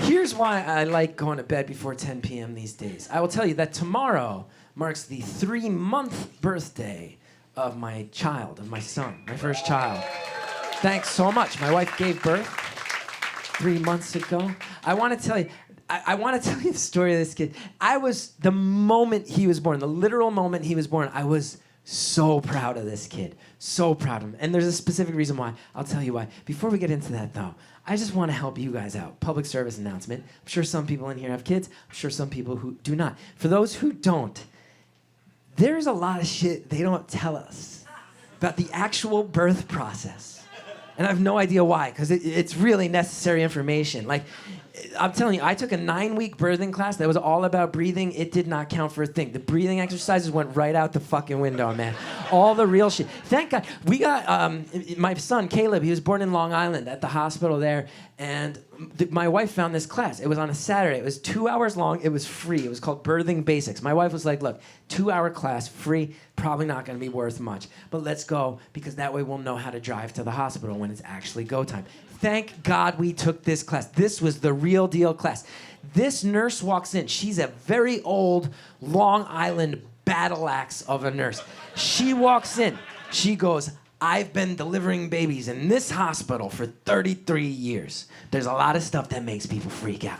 Here's why I like going to bed before 10 p.m. these days. I will tell you that tomorrow marks the 3-month birthday of my child, of my son, my first child. Thanks so much. My wife gave birth 3 months ago. I want to tell you, I want to tell you the story of this kid. The moment he was born, the literal moment he was born, I was so proud of this kid. So proud of him. And there's a specific reason why. I'll tell you why. Before we get into that, though, I just want to help you guys out. Public service announcement. I'm sure some people in here have kids. I'm sure some people who do not. For those who don't, there's a lot of shit they don't tell us about the actual birth process. And I have no idea why, because it's really necessary information. Like, I'm telling you, I took a 9-week birthing class that was all about breathing. It did not count for a thing. The breathing exercises went right out the fucking window, man. All the real shit. Thank God. We got my son, Caleb, he was born in Long Island at the hospital there. And my wife found this class. It was on a Saturday. It was 2 hours long. It was free. It was called Birthing Basics. My wife was like, look, 2-hour class, free, probably not going to be worth much. But let's go, because that way we'll know how to drive to the hospital when it's actually go time. Thank God we took this class. This was the real deal class. This nurse walks in. She's a very old Long Island battle axe of a nurse. She walks in. She goes, I've been delivering babies in this hospital for 33 years. There's a lot of stuff that makes people freak out.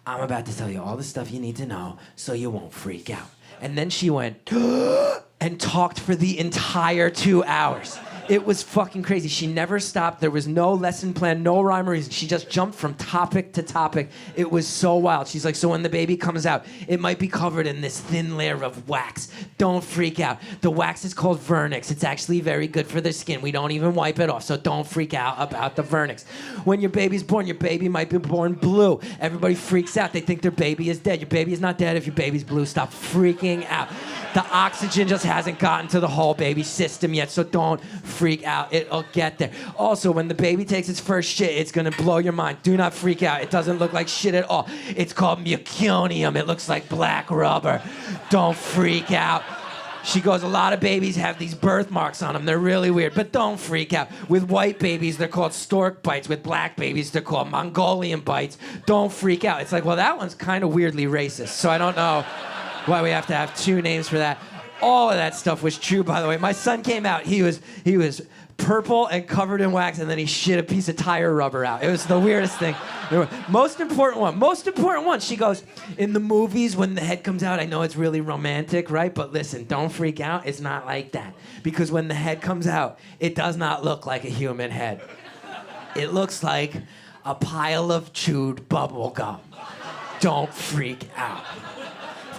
I'm about to tell you all the stuff you need to know so you won't freak out. And then she went and talked for the entire 2 hours. It was fucking crazy. She never stopped. There was no lesson plan, no rhyme or reason. She just jumped from topic to topic. It was so wild. She's like, so when the baby comes out, it might be covered in this thin layer of wax. Don't freak out. The wax is called vernix. It's actually very good for the skin. We don't even wipe it off, so don't freak out about the vernix. When your baby's born, your baby might be born blue. Everybody freaks out. They think their baby is dead. Your baby is not dead if your baby's blue. Stop freaking out. The oxygen just hasn't gotten to the whole baby system yet, so don't freak out. It'll get there. Also, when the baby takes its first shit, it's gonna blow your mind. Do not freak out. It doesn't look like shit at all. It's called meconium. It looks like black rubber. Don't freak out. She goes, a lot of babies have these birthmarks on them. They're really weird, but don't freak out. With white babies, they're called stork bites. With black babies, they're called Mongolian bites. Don't freak out. It's like, well, that one's kind of weirdly racist, so I don't know why we have to have 2 names for that. All of that stuff was true, by the way. My son came out. He was purple and covered in wax, and then he shit a piece of tire rubber out. It was the weirdest thing. Most important one. She goes, in the movies, when the head comes out, I know it's really romantic, right? But listen, don't freak out. It's not like that. Because when the head comes out, it does not look like a human head. It looks like a pile of chewed bubble gum. Don't freak out.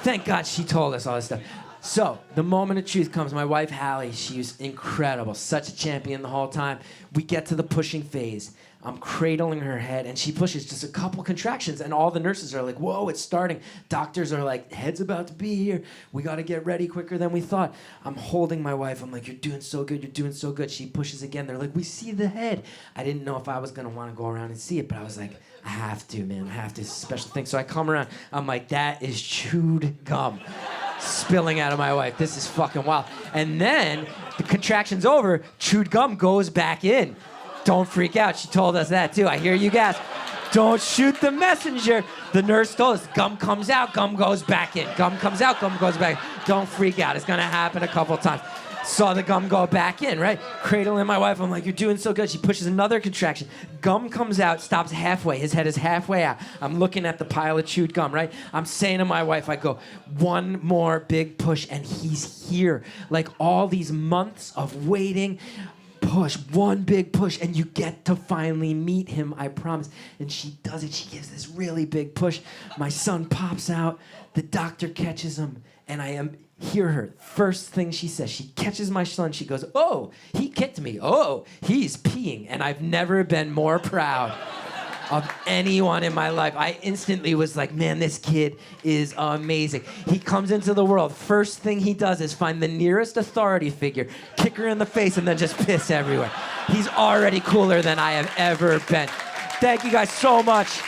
Thank God she told us all this stuff. So, the moment of truth comes. My wife, Hallie, she was incredible. Such a champion the whole time. We get to the pushing phase. I'm cradling her head, and she pushes just a couple contractions, and all the nurses are like, whoa, it's starting. Doctors are like, head's about to be here. We got to get ready quicker than we thought. I'm holding my wife. I'm like, you're doing so good. You're doing so good. She pushes again. They're like, we see the head. I didn't know if I was going to want to go around and see it, but I was like, I have to, man. I have to. It's a special thing. So I come around. I'm like, that is chewed gum spilling out of my wife. This is fucking wild. And then the contraction's over. Chewed gum goes back in. Don't freak out. She told us that too. I hear you guys. Don't shoot the messenger. The nurse told us, gum comes out, gum goes back in. Gum comes out, gum goes back in. Don't freak out. It's going to happen a couple times. Saw the gum go back in, right? Cradling my wife. I'm like, you're doing so good. She pushes another contraction. Gum comes out, stops halfway. His head is halfway out. I'm looking at the pile of chewed gum, right? I'm saying to my wife, I go, one more big push, and he's here. Like all these months of waiting, push, one big push, and you get to finally meet him, I promise. And she does it. She gives this really big push. My son pops out. The doctor catches him, and hear her. First thing she says, she catches my son. She goes, oh, he kicked me. Oh, he's peeing. And I've never been more proud of anyone in my life. I instantly was like, man, this kid is amazing. He comes into the world. First thing he does is find the nearest authority figure, kick her in the face, and then just piss everywhere. He's already cooler than I have ever been. Thank you guys so much.